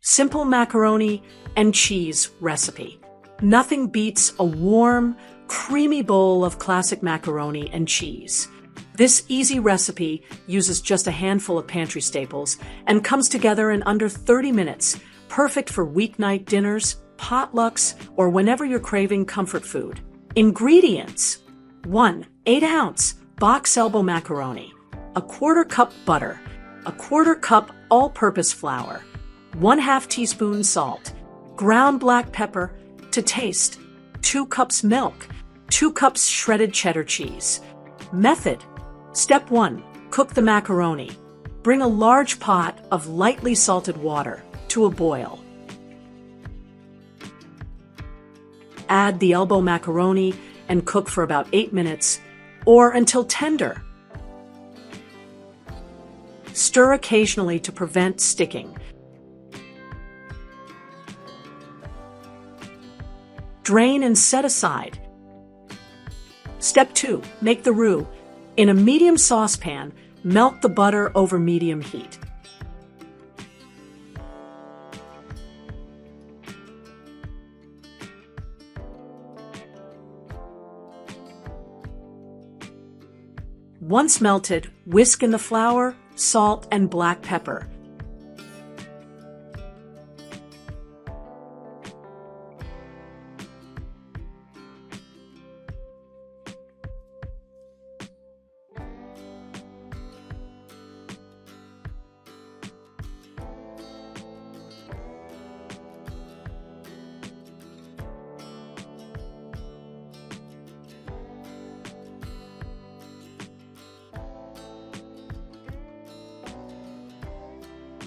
Simple macaroni and cheese recipe. Nothing beats a warm, creamy bowl of classic macaroni and cheese. This easy recipe uses just a handful of pantry staples and comes together in under 30 minutes, perfect for weeknight dinners, potlucks, or whenever you're craving comfort food. Ingredients: 1 8-ounce box elbow macaroni, a 1/4 cup butter, a 1/4 cup all-purpose flour, 1/2 teaspoon salt, ground black pepper to taste, 2 cups milk, 2 cups shredded cheddar cheese. Method: Step 1. Cook the macaroni. Bring a large pot of lightly salted water to a boil. Add the elbow macaroni and cook for about 8 minutes or until tender. Stir occasionally to prevent sticking. Drain and set aside. Step 2. Make the roux. In a medium saucepan, melt the butter over medium heat. Once melted, whisk in the flour, salt, and black pepper.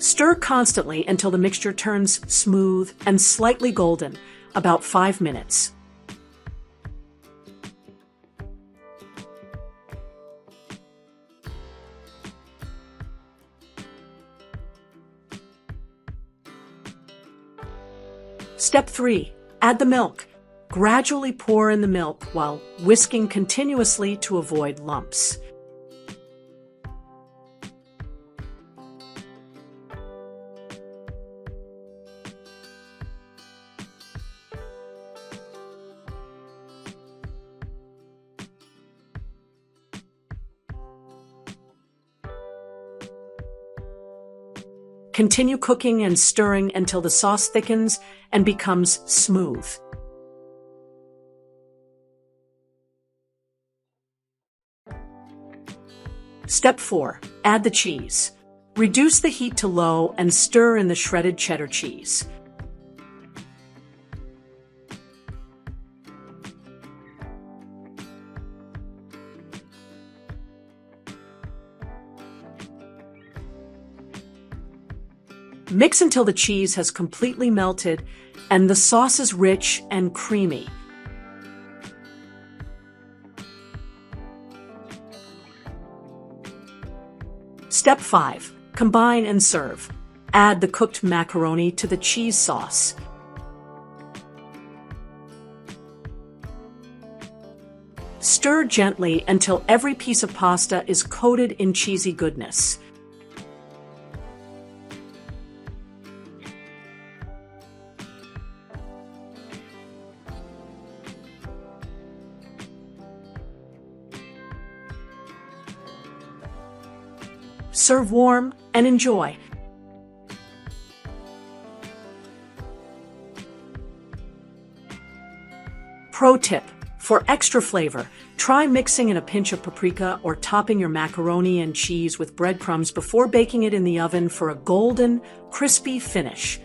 Stir constantly until the mixture turns smooth and slightly golden, about 5 minutes. Step 3. Add the milk. Gradually pour in the milk while whisking continuously to avoid lumps. Continue cooking and stirring until the sauce thickens and becomes smooth. Step 4. Add the cheese. Reduce the heat to low and stir in the shredded cheddar cheese. Mix until the cheese has completely melted and the sauce is rich and creamy. Step 5. Combine and serve. Add the cooked macaroni to the cheese sauce. Stir gently until every piece of pasta is coated in cheesy goodness. Serve warm and enjoy. Pro tip: for extra flavor, try mixing in a pinch of paprika or topping your macaroni and cheese with breadcrumbs before baking it in the oven for a golden, crispy finish.